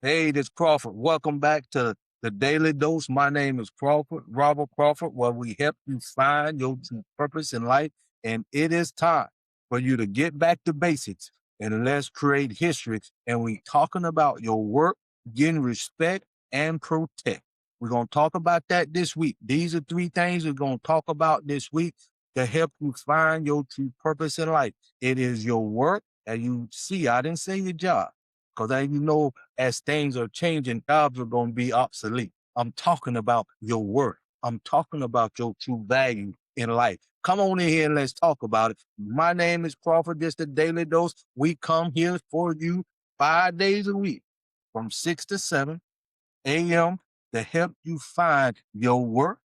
Hey, this Crawford. Welcome back to the Daily Dose. My name is Crawford, Robert Crawford, where we help you find your true purpose in life. And it is time for you to get back to basics and let's create history. And we talking about your work, getting respect, and protect. We're going to talk about that this week. These are three things we're going to talk about this week to help you find your true purpose in life. It is your work. And you see, I didn't say your job because I know as things are changing, jobs are going to be obsolete. I'm talking about your worth. I'm talking about your true value in life. Come on in here and let's talk about it. My name is Crawford. This is the Daily Dose. We come here for you 5 days a week from 6 to 7 a.m. to help you find your worth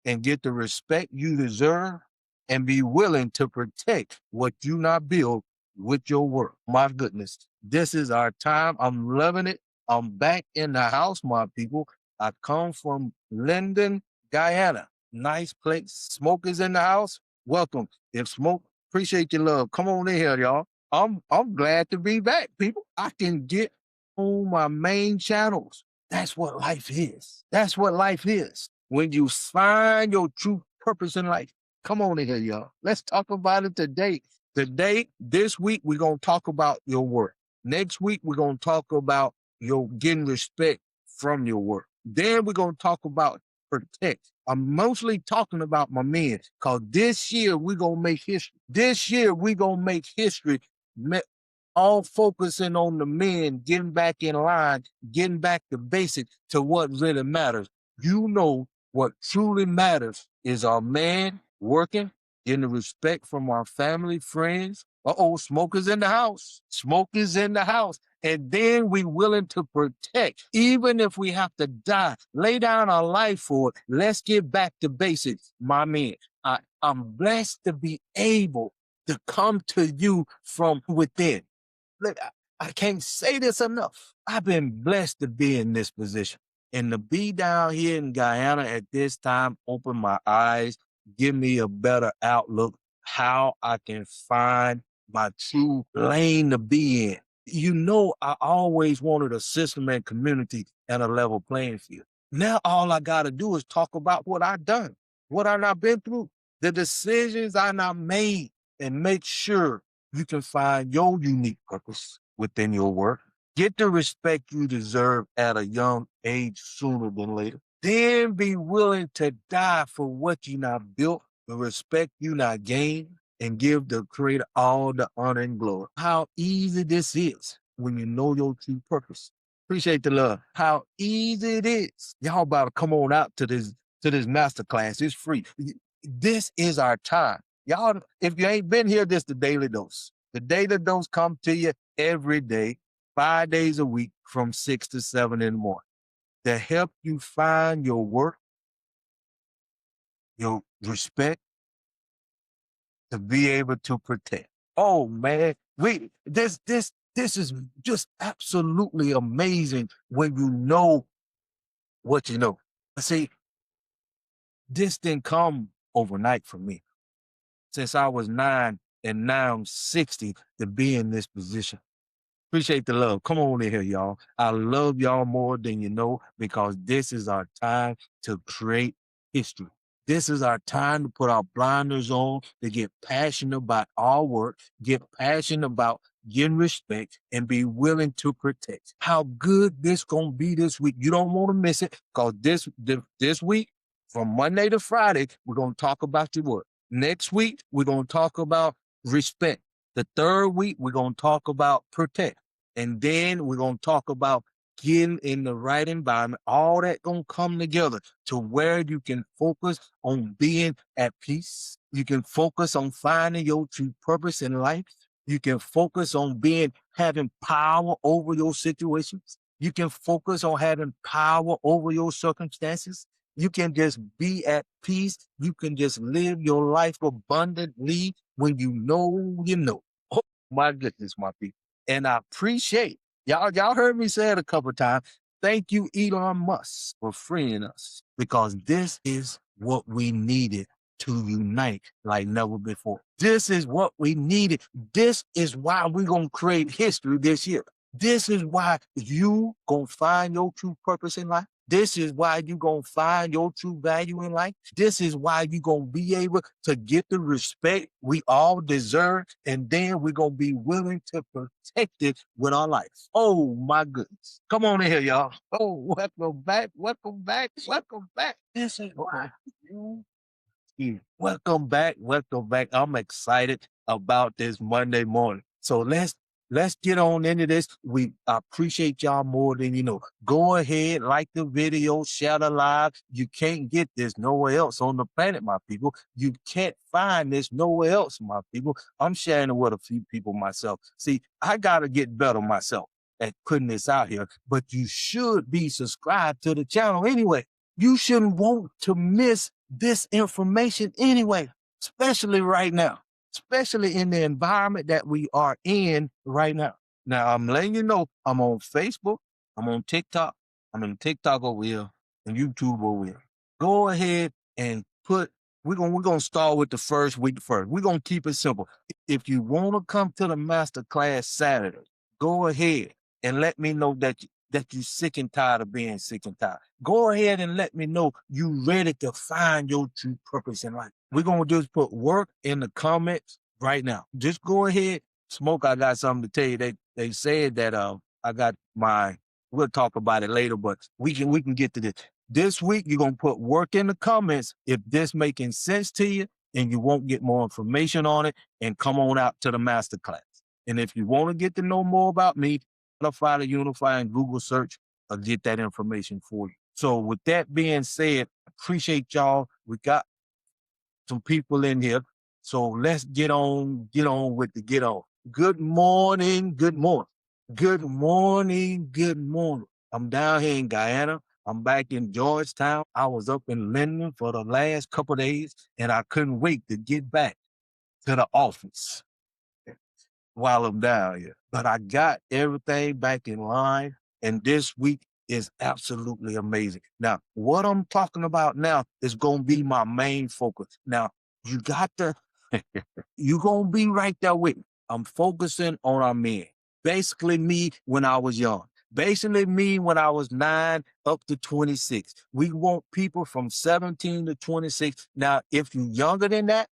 and get the respect you deserve and be willing to protect what you not built with your work. My goodness, this is our time. I'm loving it. I'm back in the house, my people. I come from Linden, Guyana. Nice place. Smoke is in the house. Welcome. If Smoke, appreciate your love. Come on in here, y'all. I'm glad to be back, people. I can get on my main channels. That's what life is. That's what life is. When you find your true purpose in life. Come on in here, y'all. Let's talk about it today. This week, we're going to talk about your work. Next week, we're going to talk about your getting respect from your work. Then we're going to talk about protect. I'm mostly talking about my men because this year we're going to make history. This year we're going to make history, all focusing on the men, getting back in line, getting back to basics to what really matters. You know what truly matters is our man working, getting the respect from our family, friends. Smoke is in the house. Smoke is in the house. And then we willing to protect, even if we have to die, lay down our life for it. Let's get back to basics, my man. I'm blessed to be able to come to you from within. Look, I can't say this enough. I've been blessed to be in this position and to be down here in Guyana at this time, open my eyes, give me a better outlook, how I can find my true lane to be in. You know, I always wanted a system and community and a level playing field. Now all I got to do is talk about what I've done, what I've not been through, the decisions I not made, and make sure you can find your unique purpose within your work. Get the respect you deserve at a young age sooner than later. Then be willing to die for what you not built, the respect you not gained, and give the creator all the honor and glory. How easy this is when you know your true purpose. Appreciate the love. How easy it is. Y'all about to come on out to this masterclass. It's free. This is our time. Y'all, if you ain't been here, this is the Daily Dose. The Daily Dose come to you every day, 5 days a week from 6 to 7 in the morning to help you find your work, your respect, to be able to protect. Oh man, this is just absolutely amazing when you know what you know. See, this didn't come overnight for me. Since I was 9 and now I'm 60 to be in this position. Appreciate the love. Come on in here, y'all. I love y'all more than you know because this is our time to create history. This is our time to put our blinders on, to get passionate about our work, get passionate about getting respect, and be willing to protect. How good this gonna be this week. You don't want to miss it because this week, from Monday to Friday, we're gonna talk about your work. Next week, we're gonna talk about respect. The third week, we're gonna talk about protect. And then we're going to talk about getting in the right environment. All that going to come together to where you can focus on being at peace. You can focus on finding your true purpose in life. You can focus on having power over your situations. You can focus on having power over your circumstances. You can just be at peace. You can just live your life abundantly when you know you know. Oh, my goodness, my people. And I appreciate y'all heard me say it a couple of times. Thank you, Elon Musk, for freeing us because this is what we needed to unite like never before. This is what we needed. This is why we're going to create history this year. This is why you gonna find your true purpose in life. This is why you gonna find your true value in life. This is why you gonna be able to get the respect we all deserve, and then we're gonna be willing to protect it with our life. Oh my goodness. Come on in here, y'all. Oh, welcome back, welcome back, welcome back. This is why you welcome back, welcome back. I'm excited about this Monday morning. So let's get on into this. We appreciate y'all more than you know. Go ahead, like the video, share the live. You can't get this nowhere else on the planet, my people. You can't find this nowhere else, my people. I'm sharing it with a few people myself. See, I gotta get better myself at putting this out here, but you should be subscribed to the channel anyway. You shouldn't want to miss this information anyway, especially right now, especially in the environment that we are in right now. Now, I'm letting you know I'm on Facebook, I'm on TikTok, I'm in TikTok over here, and YouTube over here. Go ahead and put, we're gonna start with the first week first. We're gonna keep it simple. If you want to come to the master class Saturday, go ahead and let me know that you're sick and tired of being sick and tired. Go ahead and let me know you ready to find your true purpose in life. We're gonna just put work in the comments right now. Just go ahead. Smoke, I got something to tell you. They said that I got my, we'll talk about it later, but we can get to this. This week you're gonna put work in the comments if this making sense to you and you won't get more information on it, and come on out to the master class. And if you want to get to know more about me, Unify to Unify and Google search or get that information for you. So with that being said, appreciate y'all. We got some people in here. So let's get on with the get on. Good morning, good morning. Good morning, good morning. I'm down here in Guyana. I'm back in Georgetown. I was up in Linden for the last couple of days, and I couldn't wait to get back to the office while I'm down here. But I got everything back in line, and this week is absolutely amazing. Now, what I'm talking about now is going to be my main focus. Now, you got to, you're going to be right there with me. I'm focusing on our men. Basically, me when I was young. Basically, me when I was 9 up to 26. We want people from 17 to 26. Now, if you're younger than that,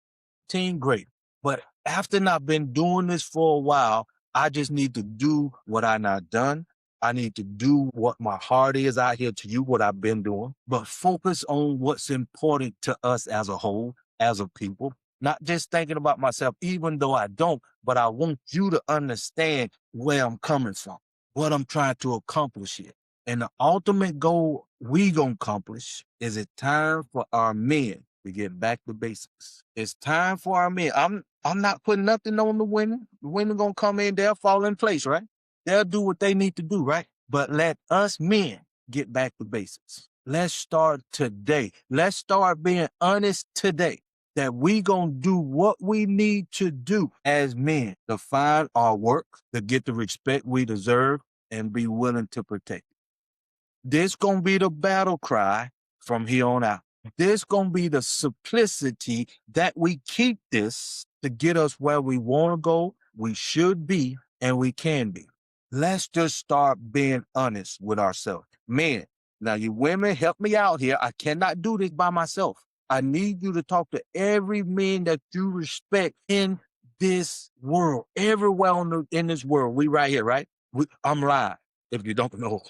great. But after not been doing this for a while, I just need to do what I not done. I need to do what my heart is out here to you, what I've been doing, but focus on what's important to us as a whole, as a people, not just thinking about myself, even though I don't, but I want you to understand where I'm coming from, what I'm trying to accomplish here. And the ultimate goal we gonna accomplish is it time for our men to get back to basics. It's time for our men. I'm not putting nothing on the women. The women gonna come in, they'll fall in place, right? They'll do what they need to do, right? But let us men get back to basics. Let's start today. Let's start being honest today that we gonna do what we need to do as men to find our work, to get the respect we deserve, and be willing to protect it. This gonna be the battle cry from here on out. This gonna be the simplicity that we keep this to get us where we want to go, we should be, and we can be. Let's just start being honest with ourselves. Men, now you women, help me out here. I cannot do this by myself. I need you to talk to every man that you respect in this world, everywhere in this world. We right here, right? I'm live, if you don't know.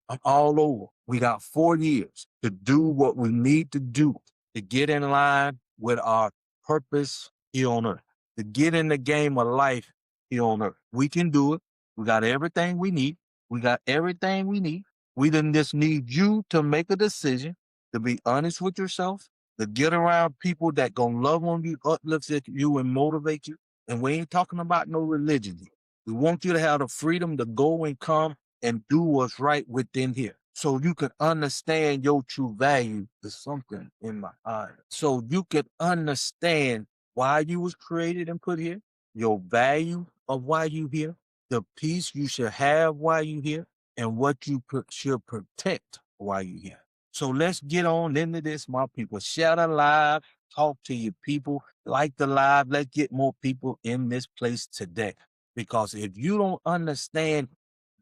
I'm all over. We got 4 years to do what we need to do to get in line with our purpose here on earth, to get in the game of life here on earth. We can do it. We got everything we need. We got everything we need. We didn't just need you to make a decision, to be honest with yourself, to get around people that gonna love on you, uplift you, and motivate you. And we ain't talking about no religion here. We want you to have the freedom to go and come and do what's right within here. So you can understand your true value. There's something in my eye. So you can understand why you was created and put here, your value of why you here, the peace you should have while you here, and what you should protect while you here. So let's get on into this, my people. Share the live, talk to your people, like the live. Let's get more people in this place today. Because if you don't understand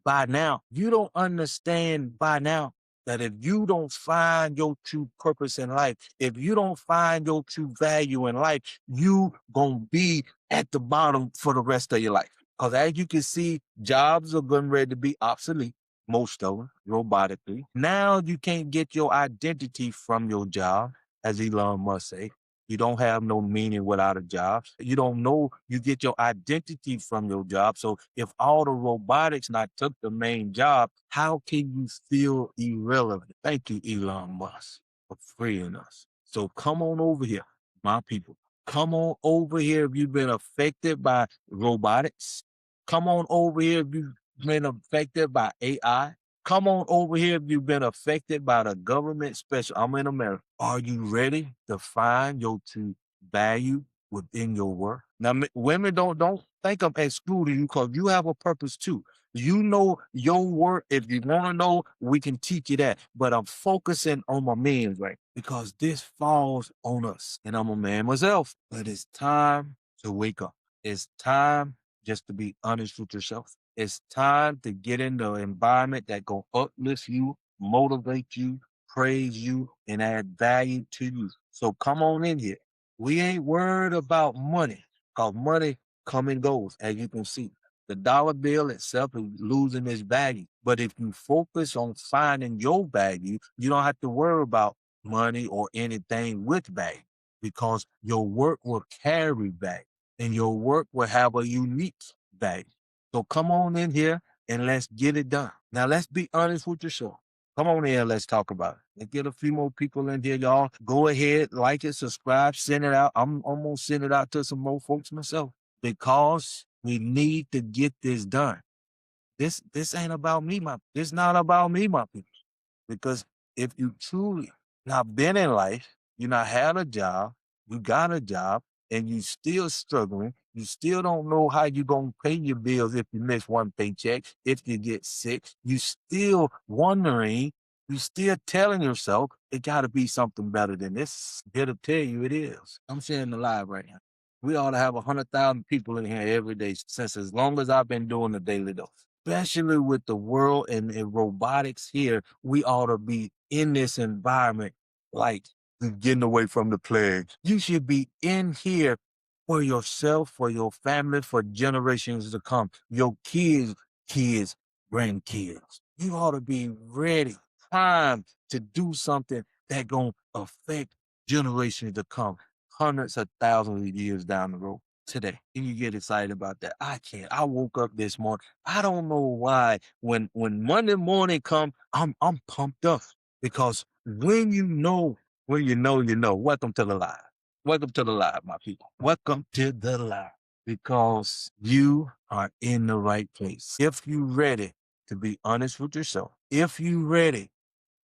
by now. You don't understand by now that if you don't find your true purpose in life, if you don't find your true value in life, you gonna be at the bottom for the rest of your life. Because as you can see, jobs are getting ready to be obsolete, most of them robotically. Now you can't get your identity from your job, as Elon Musk say. You don't have no meaning without a job. You don't know you get your identity from your job. So if all the robotics not took the main job, how can you feel irrelevant? Thank you, Elon Musk, for freeing us. So come on over here, my people. Come on over here if you've been affected by robotics. Come on over here if you've been affected by AI. Come on over here if you've been affected by the government special. I'm in America. Are you ready to find your true value within your work? Now, women don't think I'm excluding you because you have a purpose too. You know your work. If you want to know, we can teach you that. But I'm focusing on my men, right? Because this falls on us. And I'm a man myself. But it's time to wake up. It's time just to be honest with yourself. It's time to get in the environment that gonna uplift you, motivate you, praise you, and add value to you. So come on in here. We ain't worried about money, because money come and goes, as you can see. The dollar bill itself is losing its value. But if you focus on finding your value, you don't have to worry about money or anything with value, because your work will carry value and your work will have a unique value. So come on in here and let's get it done. Now let's be honest with yourself. Come on in, let's talk about it. Let's get a few more people in here, y'all. Go ahead, like it, subscribe, send it out. I'm gonna send it out to some more folks myself, because we need to get this done. This ain't about me, this not about me, my people. Because if you truly not been in life, you not had a job, you got a job, and you still struggling, you still don't know how you gonna pay your bills if you miss one paycheck, if you get sick, you still wondering, you still telling yourself it gotta be something better than this. Here to tell you it is. I'm sharing the live right now. We ought to have 100,000 people in here every day since as long as I've been doing the daily dose. Especially with the world and robotics here, we ought to be in this environment like getting away from the plague. You should be in here for yourself, for your family, for generations to come. Your kids, grandkids. You ought to be ready, primed to do something that gonna affect generations to come, hundreds of thousands of years down the road. Today, and you get excited about that. I can't. I woke up this morning. I don't know why. When Monday morning come, I'm pumped up, because when you know, you know. Welcome to the live. Welcome to the live, my people. Welcome to the live, because you are in the right place. If you ready to be honest with yourself, if you ready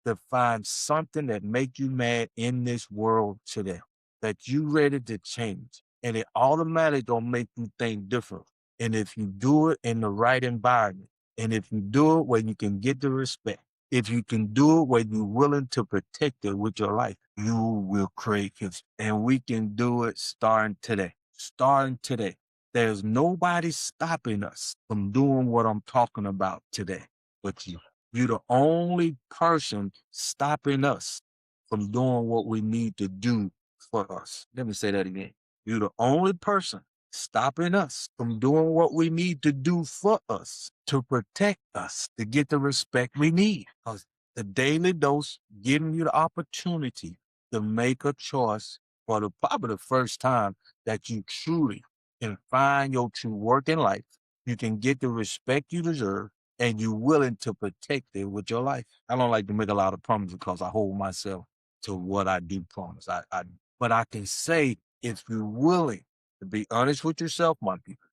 to find something that make you mad in this world today, that you ready to change, and it automatically gonna make you think different. And if you do it in the right environment, and if you do it where you can get the respect, if you can do it where you're willing to protect it with your life, you will create history. And we can do it starting today. Starting today. There's nobody stopping us from doing what I'm talking about today but you. You're the only person stopping us from doing what we need to do for us. Let me say that again. You're the only person stopping us from doing what we need to do for us, to protect us, to get the respect we need. Because the daily dose giving you the opportunity to make a choice for probably the first time that you truly can find your true work in life. You can get the respect you deserve, and you're willing to protect it with your life. I don't like to make a lot of promises because I hold myself to what I do promise. But I can say, if you're willing to be honest with yourself, my people,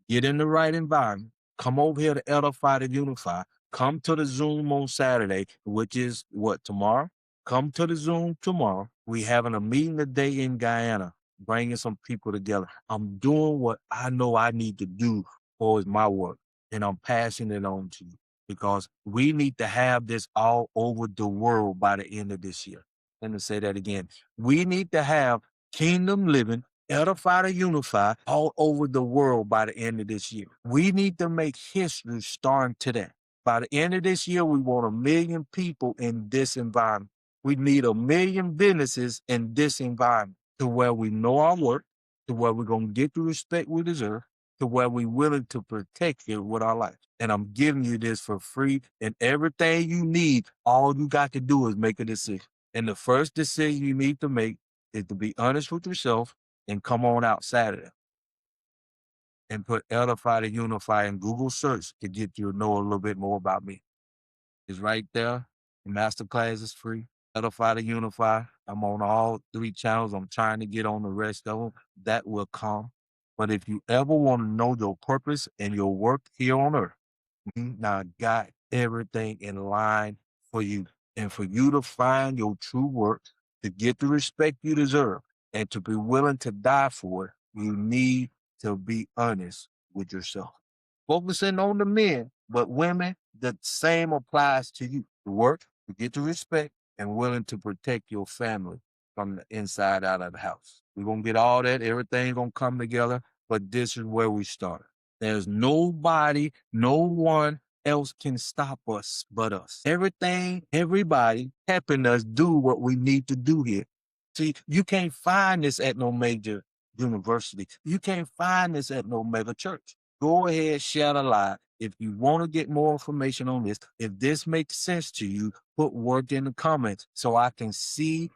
get in the right environment, come over here to Edify to Unify, come to the Zoom on Saturday, which is what, tomorrow? Come to the Zoom tomorrow. We having a meeting today in Guyana, bringing some people together. I'm doing what I know I need to do for my work, and I'm passing it on to you, because we need to have this all over the world by the end of this year. Let me say that again. We need to have kingdom living edify to unify all over the world by the end of this year. We need to make history starting today. By the end of this year, we want 1 million people in this environment. We need 1 million businesses in this environment to where we know our work, to where we're going to get the respect we deserve, to where we're willing to protect it with our life. And I'm giving you this for free. And everything you need, all you got to do is make a decision. And the first decision you need to make is to be honest with yourself and come on out Saturday and put Edify to Unify in Google search to get you to know a little bit more about me. It's right there. The masterclass is free. Edify to Unify. I'm on all 3 channels. I'm trying to get on the rest of them. That will come. But if you ever want to know your purpose and your work here on earth, now got everything in line for you. And for you to find your true work, to get the respect you deserve, and to be willing to die for it, you need to be honest with yourself. Focusing on the men, but women, the same applies to you. To work, to get the respect, and willing to protect your family from the inside out of the house. We're going to get all that. Everything going to come together, but this is where we start. There's nobody, no one else can stop us but us. Everything, everybody helping us do what we need to do here. See, you can't find this at no major university. You can't find this at no mega church. Go ahead, share the live. If you want to get more information on this, if this makes sense to you, put word in the comments so I can see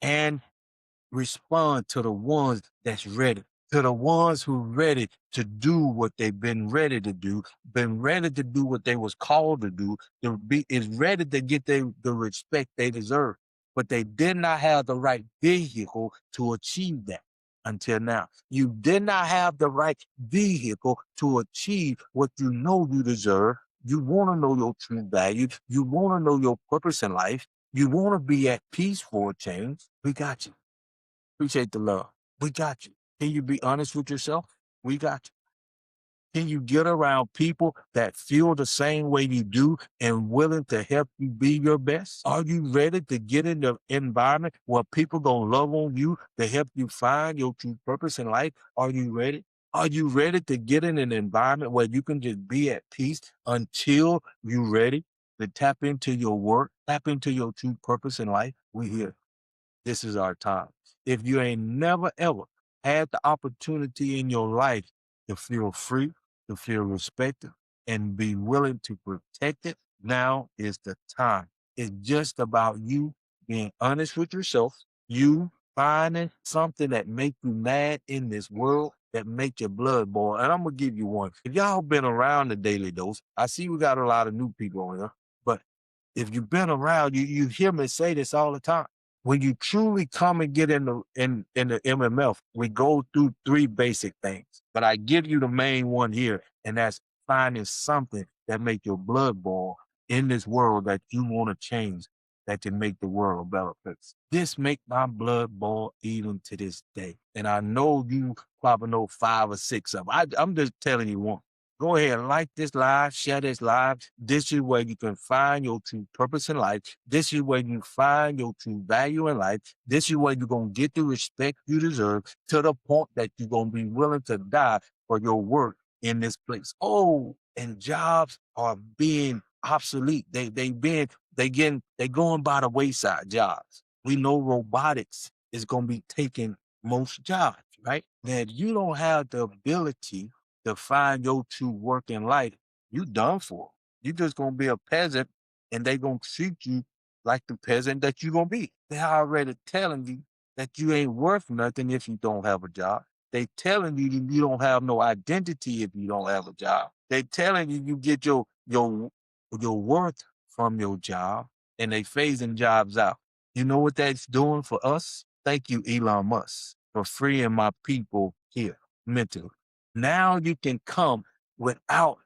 and respond to the ones that's ready, to the ones who ready to do what they've been ready to do what they was called to do, is ready to get the respect they deserve. But they did not have the right vehicle to achieve that until now. You did not have the right vehicle to achieve what you know you deserve. You want to know your true value. You want to know your purpose in life. You want to be at peace for a change. We got you. Appreciate the love. We got you. Can you be honest with yourself? We got you. Can you get around people that feel the same way you do and willing to help you be your best? Are you ready to get in the environment where people gonna love on you to help you find your true purpose in life? Are you ready? Are you ready to get in an environment where you can just be at peace until you're ready to tap into your work, tap into your true purpose in life? We here. This is our time. If you ain't never ever had the opportunity in your life to feel free, to feel respected, and be willing to protect it, now is the time. It's just about you being honest with yourself, you finding something that make you mad in this world, that make your blood boil. And I'm gonna give you one. If y'all been around the Daily Dose, I see we got a lot of new people on here, but if you've been around, you hear me say this all the time. When you truly come and get in the MMF, we go through 3 basic things. But I give you the main one here, and that's finding something that make your blood boil in this world that you want to change, that can make the world a better place. This make my blood boil even to this day. And I know you probably know 5 or 6 of them. I'm just telling you one. Go ahead and like this live, share this live. This is where you can find your true purpose in life. This is where you find your true value in life. This is where you're going to get the respect you deserve to the point that you're going to be willing to die for your work in this place. Oh, and jobs are being obsolete. They going by the wayside, jobs. We know robotics is going to be taking most jobs, right? Now, if you don't have the ability to find your true work in life, you done for. You just gonna be a peasant, and they gonna treat you like the peasant that you gonna be. They already telling you that you ain't worth nothing if you don't have a job. They telling you that you don't have no identity if you don't have a job. They telling you you get your worth from your job, and they phasing jobs out. You know what that's doing for us? Thank you, Elon Musk, for freeing my people here mentally. Now you can come without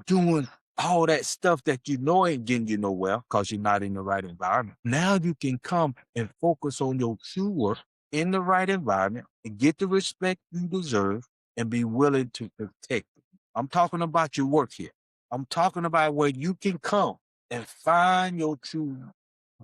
doing all that stuff that you know ain't getting you nowhere because you're not in the right environment. Now you can come and focus on your true work in the right environment and get the respect you deserve and be willing to protect it. I'm talking about your work here. I'm talking about where you can come and find your true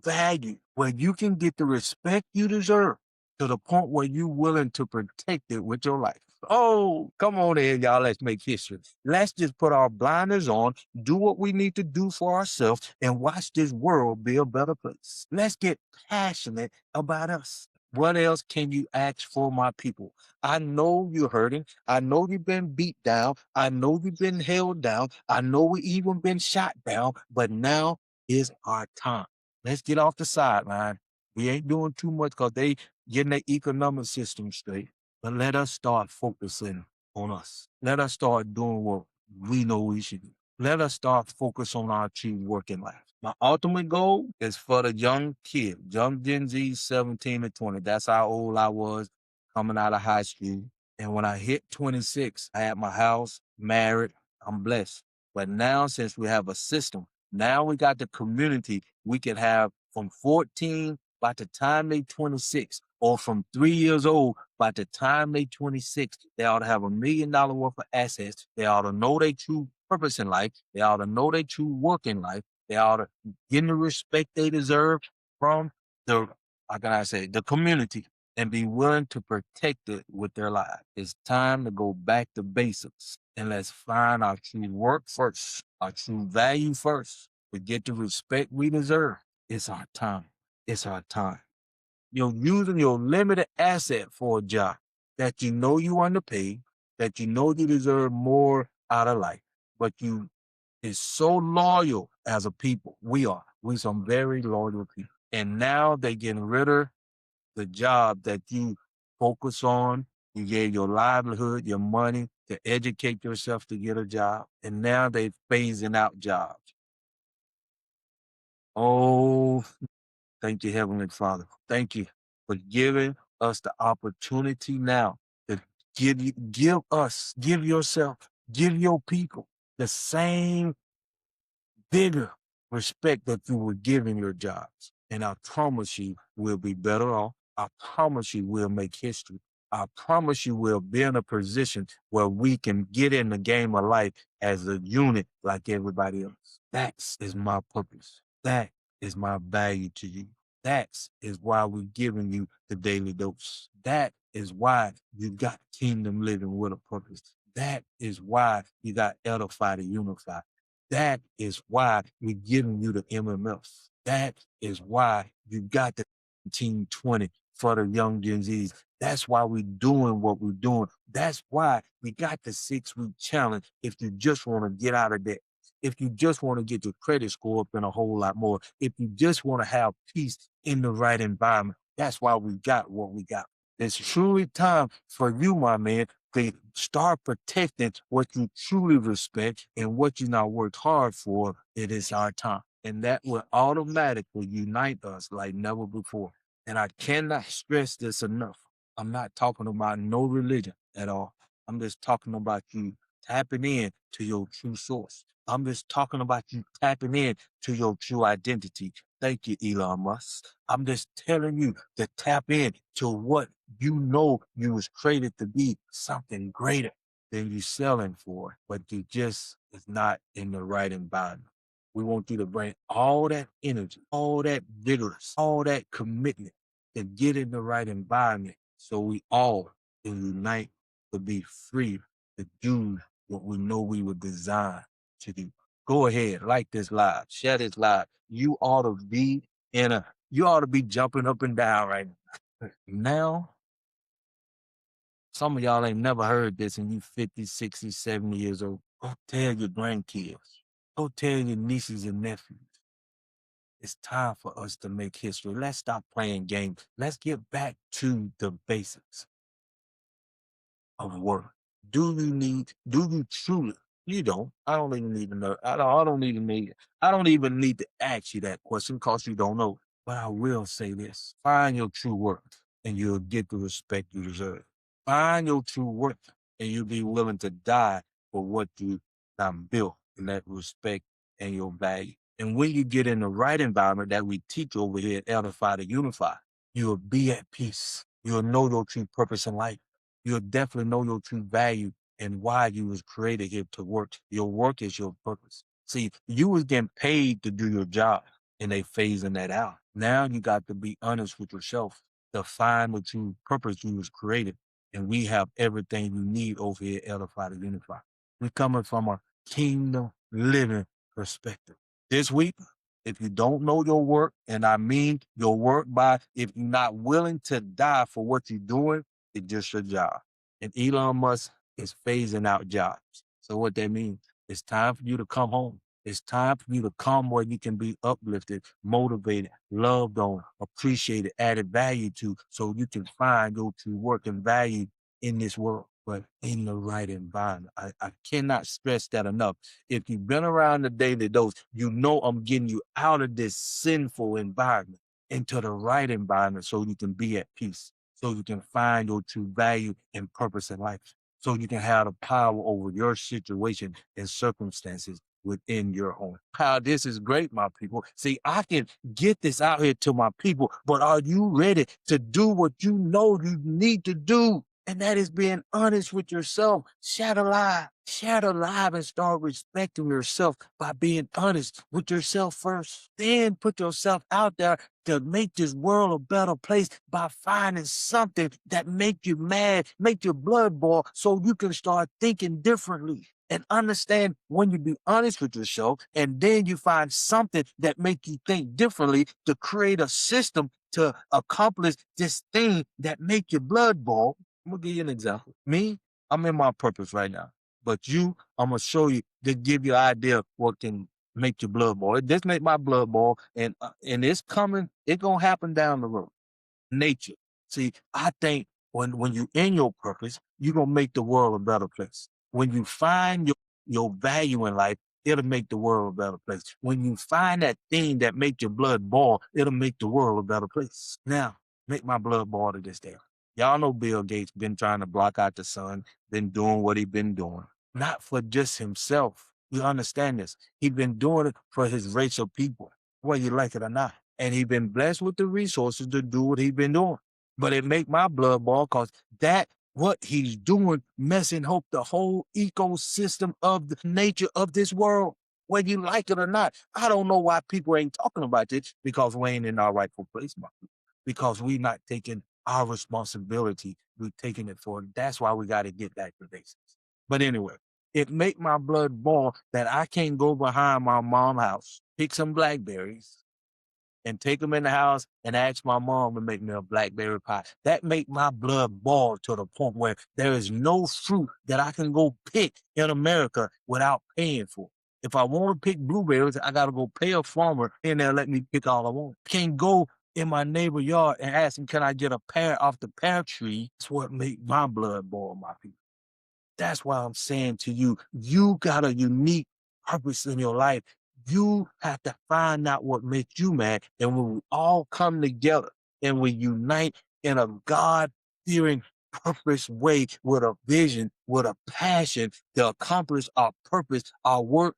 value, where you can get the respect you deserve to the point where you willing to protect it with your life. Oh, come on in, y'all. Let's make history. Let's just put our blinders on, do what we need to do for ourselves, and watch this world be a better place. Let's get passionate about us. What else can you ask for, my people? I know you're hurting. I know you've been beat down. I know you've been held down. I know we even been shot down, but now is our time. Let's get off the sideline. We ain't doing too much because they getting the economic system straight. But let us start focusing on us. Let us start doing what we know we should do. Let us start focus on our true working life. My ultimate goal is for the young kid, young Gen Z, 17 to 20. That's how old I was coming out of high school. And when I hit 26, I had my house, married, I'm blessed. But now, since we have a system, now we got the community, we can have from 14 by the time they 26, or from 3 years old by the time they 26, they ought to have $1 million worth of assets. They ought to know their true purpose in life. They ought to know their true work in life. They ought to get the respect they deserve from the, how can I say, the community, and be willing to protect it with their lives. It's time to go back to basics and let's find our true work first, our true value first. We get the respect we deserve. It's our time. It's our time. You're using your limited asset for a job that you know you underpaid, that you know you deserve more out of life, but you is so loyal as a people. We are. We some very loyal people. And now they getting rid of the job that you focus on. You gave your livelihood, your money to educate yourself to get a job. And now they phasing out jobs. Oh, thank you, Heavenly Father. Thank you for giving us the opportunity now to give yourself, give your people the same vigor, respect that you were giving your jobs. And I promise you, we'll be better off. I promise you, we'll make history. I promise you, we'll be in a position where we can get in the game of life as a unit like everybody else. That is my purpose. That is my value to you. That is why we're giving you the daily dose. That is why you got kingdom living with a purpose. That is why you got edify to unify. That is why we're giving you the MMF. That is why you got the Team 20 for the young Gen Zs. That's why we're doing what we're doing. That's why we got the 6-week challenge if you just want to get out of debt. If you just want to get your credit score up and a whole lot more. If you just want to have peace in the right environment. That's why we got what we got. It's truly time for you, my man, to start protecting what you truly respect and what you now worked hard for. It is our time. And that will automatically unite us like never before. And I cannot stress this enough. I'm not talking about no religion at all. I'm just talking about you tapping in to your true source. I'm just talking about you tapping in to your true identity. Thank you, Elon Musk. I'm just telling you to tap in to what you know you was created to be, something greater than you selling for, but you just is not in the right environment. We want you to bring all that energy, all that vigorous, all that commitment to get in the right environment so we all can unite to be free to do what we know we were designed to do. Go ahead, like this live, share this live. You ought to be jumping up and down right now. Now, some of y'all ain't never heard this and you 50, 60, 70 years old. Go tell your grandkids. Go tell your nieces and nephews. It's time for us to make history. Let's stop playing games. Let's get back to the basics of work. Do you truly? You don't. I don't even need to know. I don't even need to ask you that question because you don't know. But I will say this. Find your true worth and you'll get the respect you deserve. Find your true worth and you'll be willing to die for what you built in that respect and your value. And when you get in the right environment that we teach over here at Edify to Unify, you'll be at peace. You'll know your true purpose in life. You'll definitely know your true value and why you was created here to work. Your work is your purpose. See, you was getting paid to do your job and they phasing that out. Now you got to be honest with yourself. to find the true purpose you was created. And we have everything you need over here at Edify to Unify. We're coming from a kingdom living perspective. This week, if you don't know your work, and I mean your work by if you're not willing to die for what you're doing, it's just your job. And Elon Musk is phasing out jobs. So what that means, it's time for you to come home. It's time for you to come where you can be uplifted, motivated, loved on, appreciated, added value to, so you can find your true work and value in this world, but in the right environment. I cannot stress that enough. If you've been around the daily dose, you know I'm getting you out of this sinful environment into the right environment so you can be at peace, so you can find your true value and purpose in life, so you can have the power over your situation and circumstances within your home. How this is great, my people. See, I can get this out here to my people, but are you ready to do what you know you need to do? And that is being honest with yourself. Shatter live and start respecting yourself by being honest with yourself first. Then put yourself out there to make this world a better place by finding something that make you mad, make your blood boil, so you can start thinking differently. And understand when you be honest with yourself, and then you find something that make you think differently to create a system to accomplish this thing that make your blood boil. I'm gonna give you an example. Me, I'm in my purpose right now. But you, I'm gonna show you to give you an idea of what can make your blood boil. This make my blood boil, and it's coming. It's gonna happen down the road. Nature. See, I think when you in your purpose, you're gonna make the world a better place. When you find your value in life, it'll make the world a better place. When you find that thing that make your blood boil, it'll make the world a better place. Now, make my blood boil to this day. Y'all know Bill Gates been trying to block out the sun, been doing what he been doing. Not for just himself. You understand this? He been doing it for his race of people, whether you like it or not. And he been blessed with the resources to do what he been doing. But it make my blood boil because that what he's doing messing up the whole ecosystem of the nature of this world, whether you like it or not. I don't know why people ain't talking about this, because we ain't in our rightful place, my people. Because we not taking our responsibility. We're taking it for. That's why we got to get back to basics. But anyway, it make my blood boil that I can't go behind my mom's house, pick some blackberries, and take them in the house and ask my mom to make me a blackberry pie. That make my blood boil to the point where there is no fruit that I can go pick in America without paying for. If I want to pick blueberries, I got to go pay a farmer and they'll let me pick all I want. Can't go in my neighbor yard and ask him, can I get a pear off the pear tree? That's what make my blood boil, my people. That's why I'm saying to you, you got a unique purpose in your life. You have to find out what makes you mad. And when we all come together and we unite in a God-fearing purpose way, with a vision, with a passion to accomplish our purpose, our work,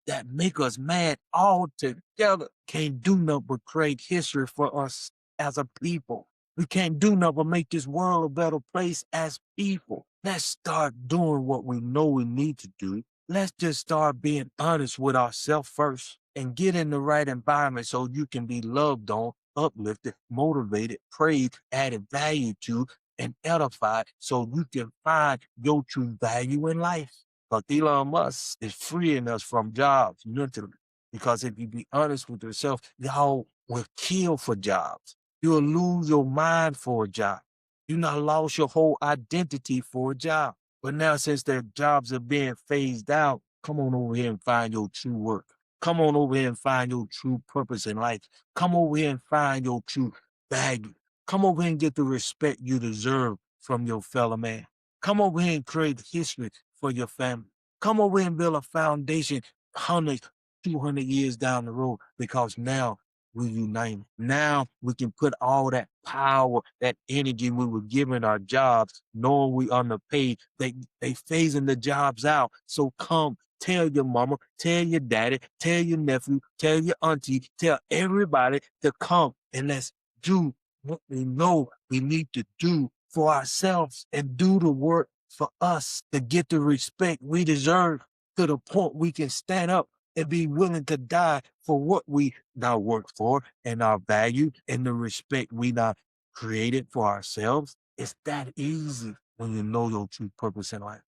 that make us mad all together, can't do nothing but create history for us as a people. We can't do nothing but make this world a better place as people. Let's start doing what we know we need to do. Let's just start being honest with ourselves first and get in the right environment so you can be loved on, uplifted, motivated, praised, added value to, and edified, so you can find your true value in life. But Elon Musk is freeing us from jobs mentally. Because if you be honest with yourself, y'all will kill for jobs. You'll lose your mind for a job. You not lost your whole identity for a job. But now, since their jobs are being phased out, come on over here and find your true work. Come on over here and find your true purpose in life. Come over here and find your true value. Come over here and get the respect you deserve from your fellow man. Come over here and create history for your family. Come over here and build a foundation 100, 200 years down the road, because now we're united. Now we can put all that power, that energy we were giving our jobs, knowing we underpaid, they phasing the jobs out. So come, tell your mama, tell your daddy, tell your nephew, tell your auntie, tell everybody to come, and let's do what we know we need to do for ourselves and do the work for us to get the respect we deserve, to the point we can stand up and be willing to die for what we now work for, and our value and the respect we now created for ourselves. It's that easy when you know your true purpose in life.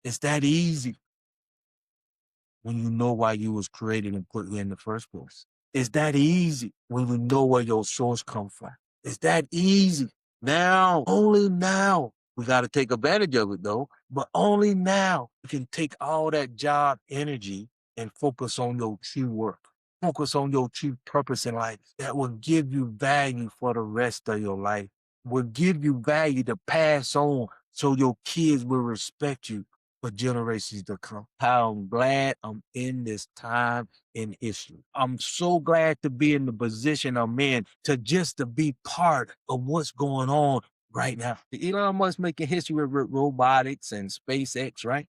It's that easy when you know why you was created and put here in the first place. It's that easy when you know where your source come from. It's that easy. Now, only now. We got to take advantage of it though, but only now you can take all that job energy and focus on your true work. Focus on your true purpose in life that will give you value for the rest of your life, will give you value to pass on so your kids will respect you for generations to come. How I'm glad I'm in this time in history. I'm so glad to be in the position I'm in to be part of what's going on right now. Elon Musk making history with robotics and SpaceX, right?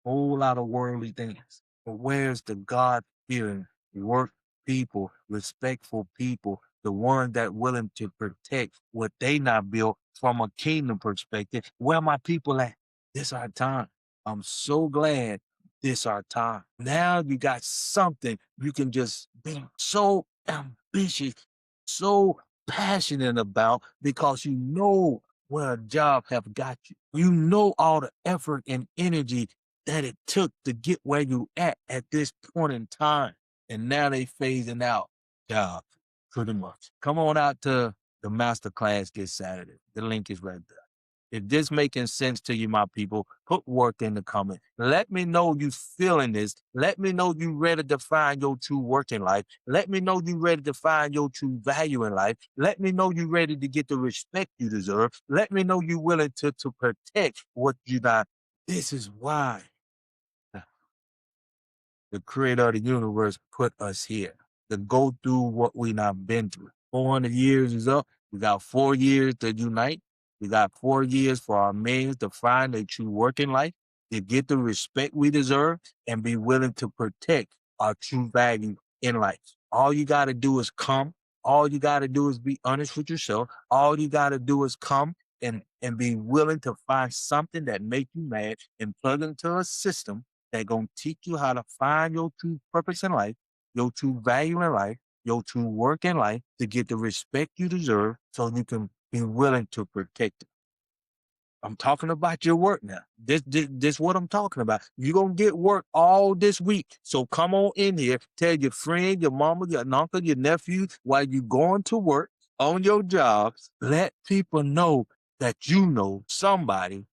Whole lot of worldly things. But where's the God fearing, work people, respectful people, the ones that willing to protect what they not built from a kingdom perspective? Where my people at? This our time. I'm so glad this our time. Now you got something you can just be so ambitious, so passionate about because you know where a job have got you. You know all the effort and energy that it took to get where you at this point in time. And now they phasing out jobs, pretty much. Come on out to the master class this Saturday. The link is right there. If this making sense to you, my people, put work in the comment. Let me know you feeling this. Let me know you ready to find your true work in life. Let me know you ready to find your true value in life. Let me know you ready to get the respect you deserve. Let me know you willing to protect what you got. This is why the creator of the universe put us here to go through what we not been through. 400 years is up. We got 4 years to unite. We got 4 years for our men to find a true working life, to get the respect we deserve, and be willing to protect our true value in life. All you got to do is come. All you got to do is be honest with yourself. All you got to do is come and be willing to find something that make you mad and plug into a system that gonna teach you how to find your true purpose in life, your true value in life, your true work in life to get the respect you deserve so you can be willing to protect it. I'm talking about your work now. This what I'm talking about. You're gonna get work all this week. So come on in here, tell your friend, your mama, your uncle, your nephew, while you going to work on your jobs, let people know that you know somebody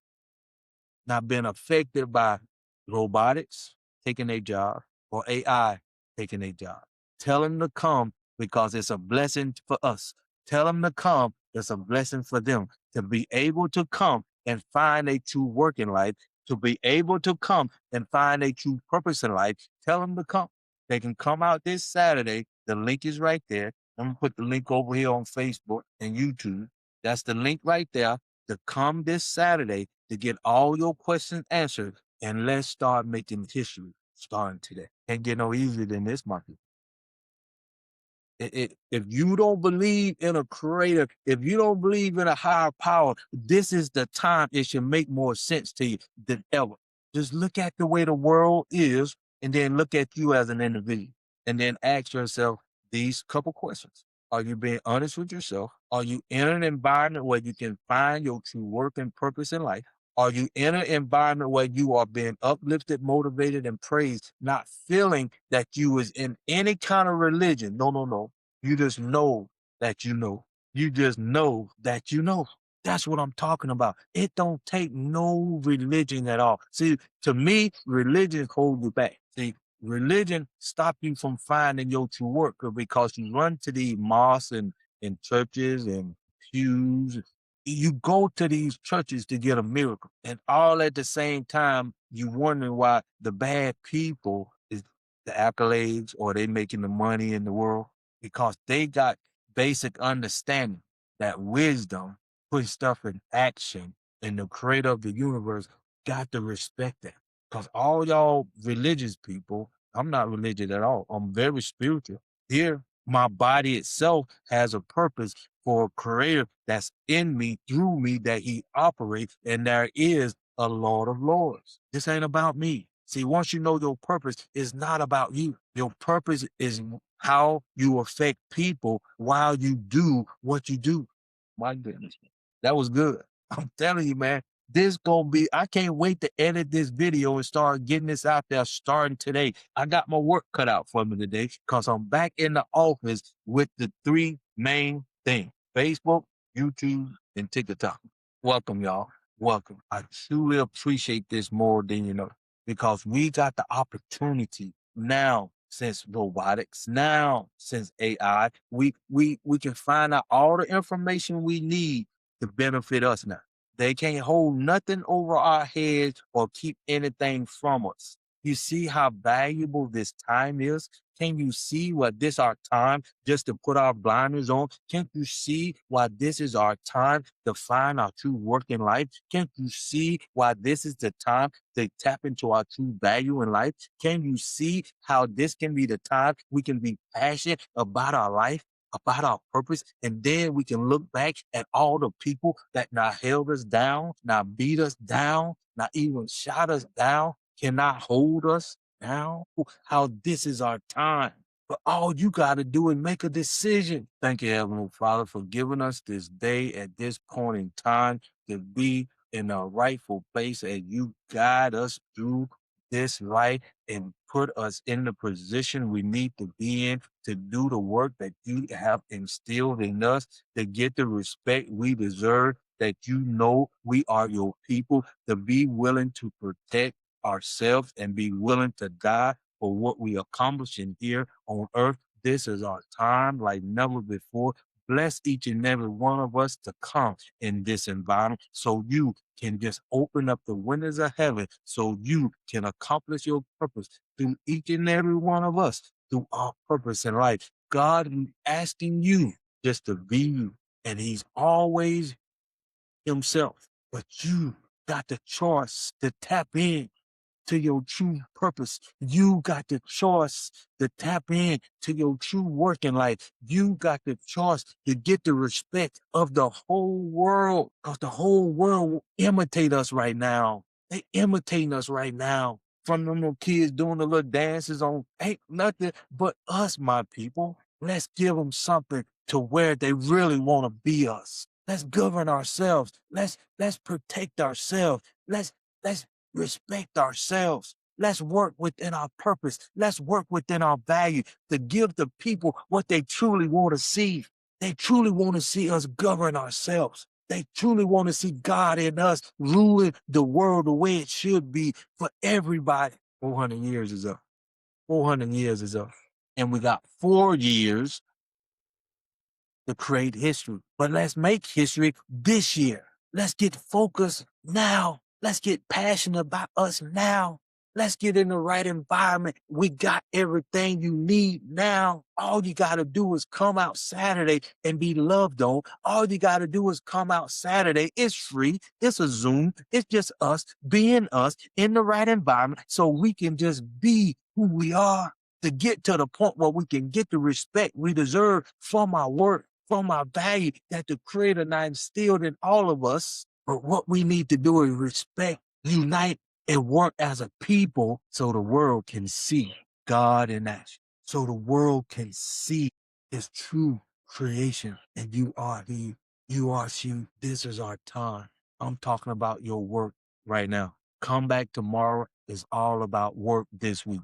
not been affected by robotics taking their job or AI taking their job. Tell them to come because it's a blessing for us. Tell them to come. It's a blessing for them to be able to come and find a true work in life, to be able to come and find a true purpose in life. Tell them to come. They can come out this Saturday. The link is right there. I'm going to put the link over here on Facebook and YouTube. That's the link right there to come this Saturday to get all your questions answered. And let's start making history starting today. Can't get no easier than this, Marky. If you don't believe in a creator, if you don't believe in a higher power, this is the time it should make more sense to you than ever. Just look at the way the world is and then look at you as an individual and then ask yourself these couple questions. Are you being honest with yourself? Are you in an environment where you can find your true work and purpose in life? Are you in an environment where you are being uplifted, motivated, and praised, not feeling that you was in any kind of religion? No, no, no. You just know that you know. You just know that you know. That's what I'm talking about. It don't take no religion at all. See, to me, religion holds you back. See, religion stop you from finding your true work because you run to these mosques and churches and pews. You go to these churches to get a miracle, and all at the same time, you wondering why the bad people is the accolades or they making the money in the world because they got basic understanding that wisdom put stuff in action, and the creator of the universe got to respect that. Because all y'all religious people, I'm not religious at all. I'm very spiritual. Here, my body itself has a purpose for a creator that's in me, through me, that he operates, and there is a Lord of Lords. This ain't about me. See, once you know your purpose, it's not about you. Your purpose is how you affect people while you do what you do. My goodness, that was good. I'm telling you, man, this gonna be. I can't wait to edit this video and start getting this out there starting today. I got my work cut out for me today because I'm back in the office with the three main things: Facebook, YouTube, and TikTok. Welcome, y'all. Welcome. I truly appreciate this more than you know because we got the opportunity now since robotics, now since AI, we can find out all the information we need to benefit us now. They can't hold nothing over our heads or keep anything from us. You see how valuable this time is? Can you see what this our time just to put our blinders on? Can't you see why this is our time to find our true work in life? Can't you see why this is the time to tap into our true value in life? Can you see how this can be the time we can be passionate about our life, about our purpose, and then we can look back at all the people that not held us down, not beat us down, not even shot us down, cannot hold us down? How this is our time. But all you got to do is make a decision. Thank you, Heavenly Father, for giving us this day at this point in time to be in a rightful place and you guide us through this life and put us in the position we need to be in to do the work that you have instilled in us, to get the respect we deserve, that you know we are your people, to be willing to protect ourselves and be willing to die for what we accomplish in here on earth. This is our time like never before. Bless each and every one of us to come in this environment so you can just open up the windows of heaven so you can accomplish your purpose through each and every one of us, through our purpose in life. God is asking you just to be you, and He's always Himself. But you got the choice to tap in to your true purpose. You got the choice to tap in to your true work in life. You got the choice to get the respect of the whole world, because the whole world will imitate us right now. They imitating us right now. From them little kids doing the little dances on ain't nothing but us, my people. Let's give them something to where they really want to be us. Let's govern ourselves. Let's protect ourselves. Let's respect ourselves. Let's work within our purpose. Let's work within our value to give the people what they truly want to see. They truly want to see us govern ourselves. They truly want to see God in us ruling the world the way it should be for everybody. 400 years is up. 400 years is up. And we got 4 years to create history. But let's make history this year. Let's get focused now. Let's get passionate about us now. Let's get in the right environment. We got everything you need now. All you got to do is come out Saturday and be loved on. All you got to do is come out Saturday. It's free. It's a Zoom. It's just us being us in the right environment so we can just be who we are, to get to the point where we can get the respect we deserve from our work, from our value that the Creator now instilled in all of us. But what we need to do is respect, unite, and work as a people so the world can see God in action, so the world can see His true creation. And you are He, you are she. This is our time. I'm talking about your work right now. Come back tomorrow is all about work this week.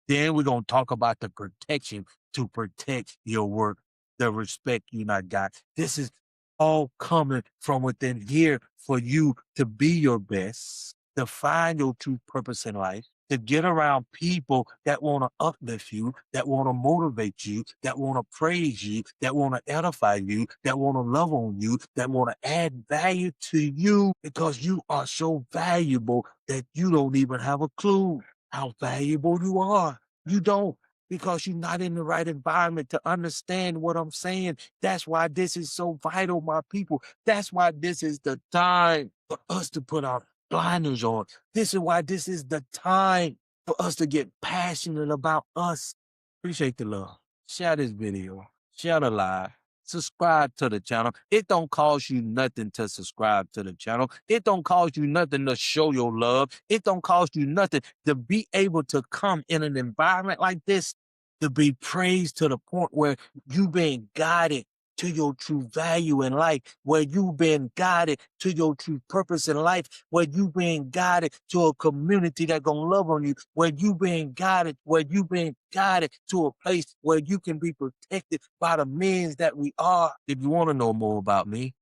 Then we're going to talk about the protection to protect your work, the respect you not got. This is all coming from within here for you to be your best, to find your true purpose in life, to get around people that want to uplift you, that want to motivate you, that want to praise you, that want to edify you, that want to love on you, that want to add value to you, because you are so valuable that you don't even have a clue how valuable you are. You don't, because you're not in the right environment to understand what I'm saying. That's why this is so vital, my people. That's why this is the time for us to put our blinders on. This is why this is the time for us to get passionate about us. Appreciate the love. Share this video. Share the live. subscribe to the channel. It don't cost you nothing to subscribe to the channel. It don't cost you nothing to show your love. It don't cost you nothing to be able to come in an environment like this, to be praised to the point where you being guided to your true value in life, where you've been guided to your true purpose in life, where you've been guided to a community that gonna love on you, where you've been guided, to a place where you can be protected by the means that we are. If you want to know more about me,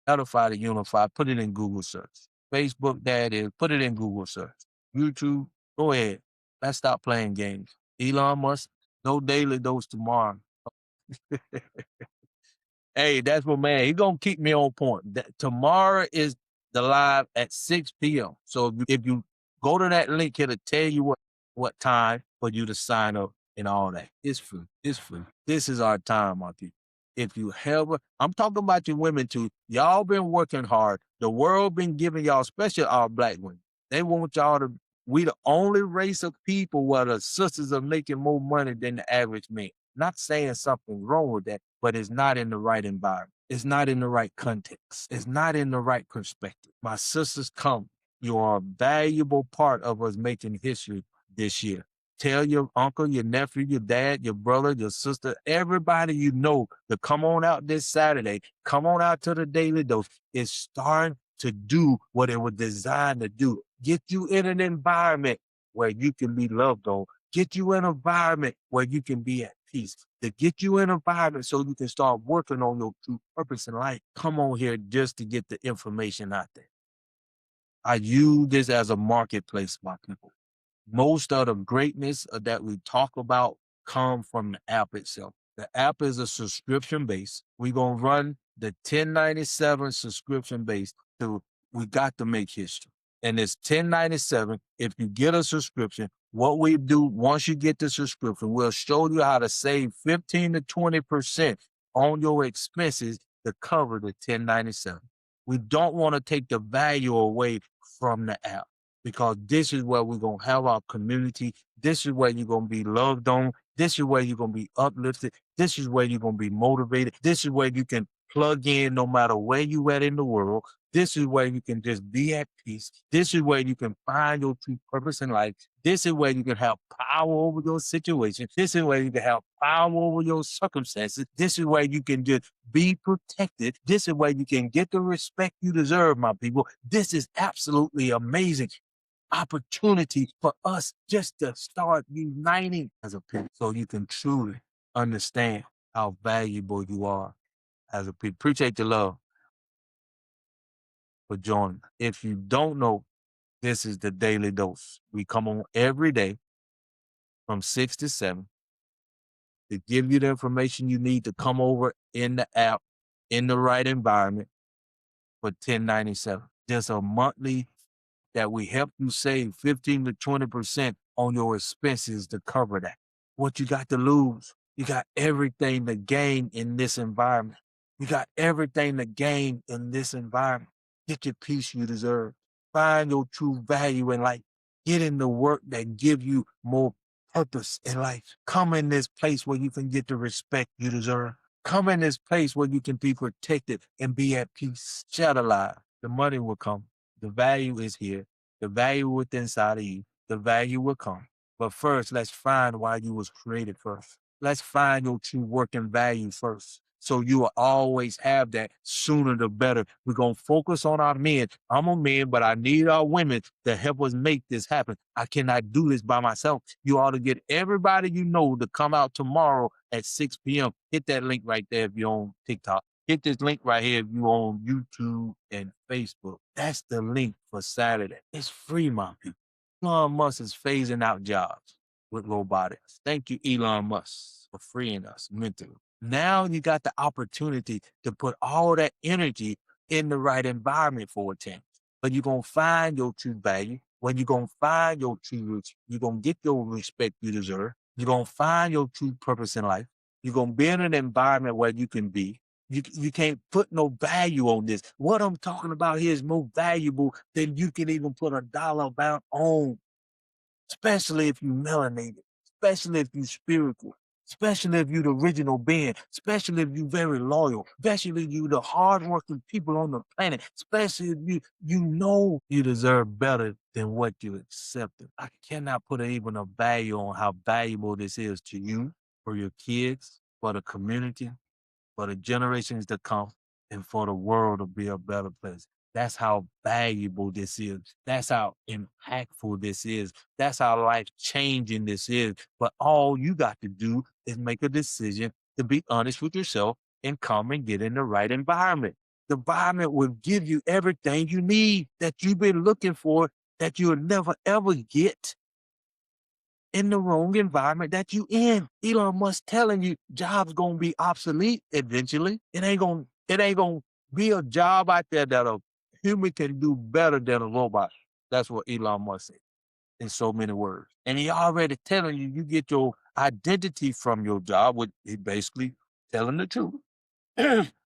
Edify to Unify, put it in Google search. Facebook, that is, put it in Google search. YouTube, go ahead. Let's stop playing games. Elon Musk, no daily dose tomorrow. Hey, that's my man. He gonna keep me on point. Tomorrow is the live at 6 p.m. So if you go to that link, it'll tell you what time for you to sign up and all that. It's free. It's free. This is our time, my people. If you ever, I'm talking about you women too. Y'all been working hard. The world been giving y'all, especially our black women. They want y'all to. We the only race of people where the sisters are making more money than the average man. Not saying something wrong with that, but it's not in the right environment. It's not in the right context. It's not in the right perspective. My sisters, come. You are a valuable part of us making history this year. Tell your uncle, your nephew, your dad, your brother, your sister, everybody you know to come on out this Saturday. Come on out to the Daily Dose. It's starting to do what it was designed to do. Get you in an environment where you can be loved on. Get you in an environment where you can be at peace. To get you in an environment so you can start working on your true purpose in life. Come on here just to get the information out there. I use this as a marketplace, my people. Most of the greatness that we talk about come from the app itself. The app is a subscription base. We're going to run the 1097 subscription base to, we got to make history. And it's 1097. If you get a subscription, what we do once you get the subscription, we'll show you how to save 15 to 20% on your expenses to cover the 1097. We don't want to take the value away from the app, because this is where we're going to have our community. This is where you're going to be loved on. This is where you're going to be uplifted. This is where you're going to be motivated. This is where you can plug in no matter where you at in the world. This is where you can just be at peace. This is where you can find your true purpose in life. This is where you can have power over your situation. This is where you can have power over your circumstances. This is where you can just be protected. This is where you can get the respect you deserve, my people. This is absolutely amazing opportunity for us just to start uniting as a people so you can truly understand how valuable you are as a people. Appreciate the love for joining. If you don't know, this is the Daily Dose. We come on every day from 6 to 7 to give you the information you need to come over in the app, in the right environment for 1097. Just a monthly that we help you save 15 to 20% on your expenses to cover that. What you got to lose? You got everything to gain in this environment. You got everything to gain in this environment. Get your peace you deserve. Find your true value in life. Get in the work that give you more purpose in life. Come in this place where you can get the respect you deserve. Come in this place where you can be protected and be at peace. Shout alive. The money will come. The value is here. The value within inside of you. The value will come. But first, let's find why you was created first. Let's find your true working value first. So you will always have that. Sooner the better. We're going to focus on our men. I'm a man, but I need our women to help us make this happen. I cannot do this by myself. You ought to get everybody you know to come out tomorrow at 6 p.m. Hit that link right there if you're on TikTok. Hit this link right here if you're on YouTube and Facebook. That's the link for Saturday. It's free, my people. Elon Musk is phasing out jobs with robotics. Thank you, Elon Musk, for freeing us mentally. Now you got the opportunity to put all that energy in the right environment for a change. But you're going to find your true value. When you're going to find your true roots, you're going to get your respect you deserve. You're going to find your true purpose in life. You're going to be in an environment where you can be. You can't put no value on this. What I'm talking about here is more valuable than you can even put a dollar amount on, especially if you melanated, especially if you spiritual, especially if you the original being, especially if you very loyal, especially if you the hardworking people on the planet, especially if you know you deserve better than what you accepted. I cannot put even a value on how valuable this is to you, for your kids, for the community, for the generations to come, and for the world to be a better place. That's how valuable this is. That's how impactful this is. That's how life changing this is. But all you got to do is make a decision to be honest with yourself and come and get in the right environment. The environment will give you everything you need that you've been looking for, that you'll never ever get in the wrong environment that you in. Elon Musk telling you jobs gonna be obsolete eventually. It ain't gonna be a job out there that a human can do better than a robot. That's what Elon Musk said in so many words. And he already telling you get your identity from your job, which he basically telling the truth.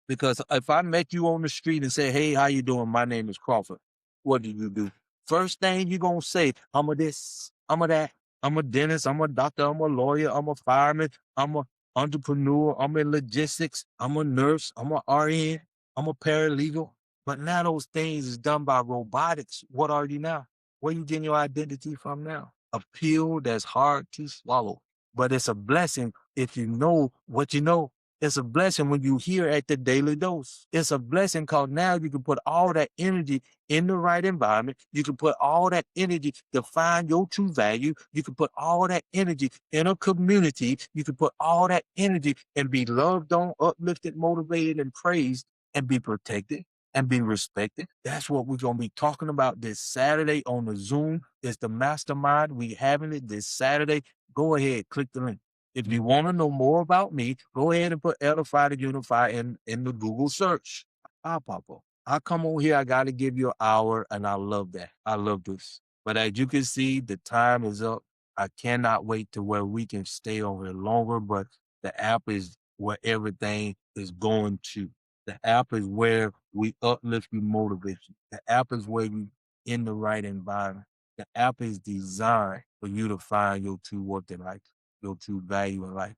Because if I met you on the street and say, "Hey, how you doing? My name is Crawford." What do you do? First thing you gonna say, "I'm a this, I'm a that, I'm a dentist, I'm a doctor, I'm a lawyer, I'm a fireman, I'm a entrepreneur, I'm in logistics, I'm a nurse, I'm a RN, I'm a paralegal." But now those things is done by robotics. What are you now? Where you getting your identity from now? A pill that's hard to swallow. But it's a blessing if you know what you know. It's a blessing when you hear at the daily dose. It's a blessing because now you can put all that energy in the right environment. You can put all that energy to find your true value. You can put all that energy in a community. You can put all that energy and be loved on, uplifted, motivated, and praised, and be protected and be respected. That's what we're going to be talking about this Saturday on the Zoom. It's the mastermind. We having it this Saturday. Go ahead, click the link. If you want to know more about me, go ahead and put Edify to Unify in the Google search. I'll pop up. I come on here, I got to give you an hour, and I love that. I love this. But as you can see, the time is up. I cannot wait to where we can stay on here longer, but the app is where everything is going to. The app is where we uplift you, motivate you. The app is where you in the right environment. The app is designed for you to find your true worth in life, your true value in life.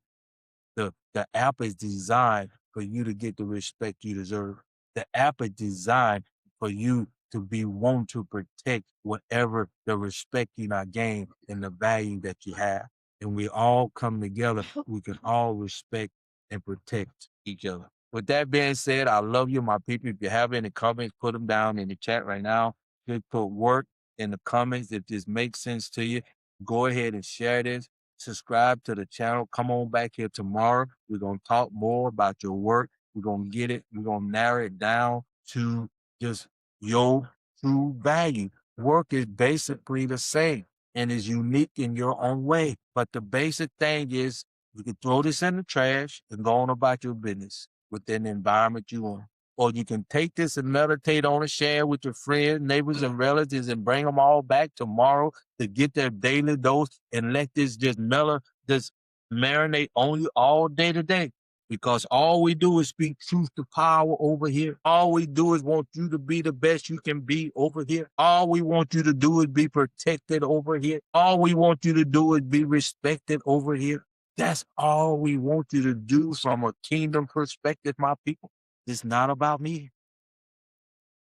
The app is designed for you to get the respect you deserve. The app is designed for you to be one to protect whatever the respect you not gain and the value that you have. And we all come together, we can all respect and protect each other. With that being said, I love you, my people. If you have any comments, put them down in the chat right now. Just put work in the comments. If this makes sense to you, go ahead and share this. Subscribe to the channel. Come on back here tomorrow. We're going to talk more about your work. We're going to get it. We're going to narrow it down to just your true value. Work is basically the same and is unique in your own way. But the basic thing is you can throw this in the trash and go on about your business within the environment you want. Or you can take this and meditate on it, share it with your friends, neighbors, and relatives, and bring them all back tomorrow to get their daily dose and let this just marinate on you all day today. Because all we do is speak truth to power over here. All we do is want you to be the best you can be over here. All we want you to do is be protected over here. All we want you to do is be respected over here. That's all we want you to do from a kingdom perspective, my people. It's not about me.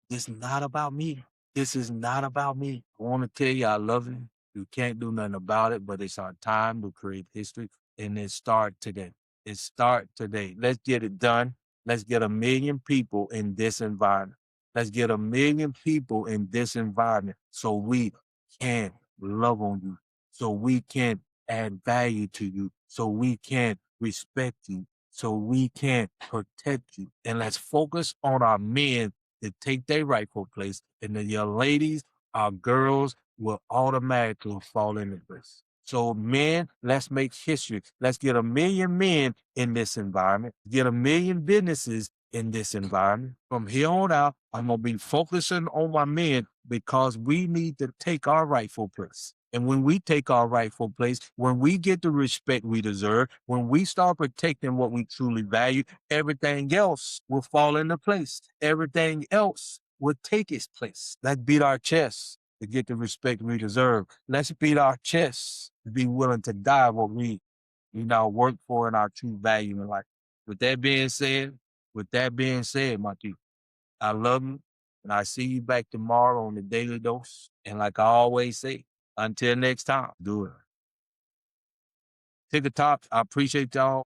It's not about me. This is not about me. I want to tell you I love you. You can't do nothing about it, but it's our time to create history. And it start today. It start today. Let's get it done. Let's get 1 million people in this environment. Let's get 1 million people in this environment so we can love on you, so we can add value to you, so we can respect you, so we can protect you. And let's focus on our men to take their rightful place, and the young ladies, our girls, will automatically fall into place. So, men, let's make history. Let's get 1 million men in this environment, get 1 million businesses in this environment. From here on out, I'm going to be focusing on my men because we need to take our rightful place. And when we take our rightful place, when we get the respect we deserve, when we start protecting what we truly value, everything else will fall into place. Everything else will take its place. Let's beat our chests to get the respect we deserve. Let's beat our chests to be willing to die what we we now work for and our true value in life. With that being said, my people, I love you. And I see you back tomorrow on the Daily Dose. And like I always say, until next time, do it. Take a top. I appreciate y'all.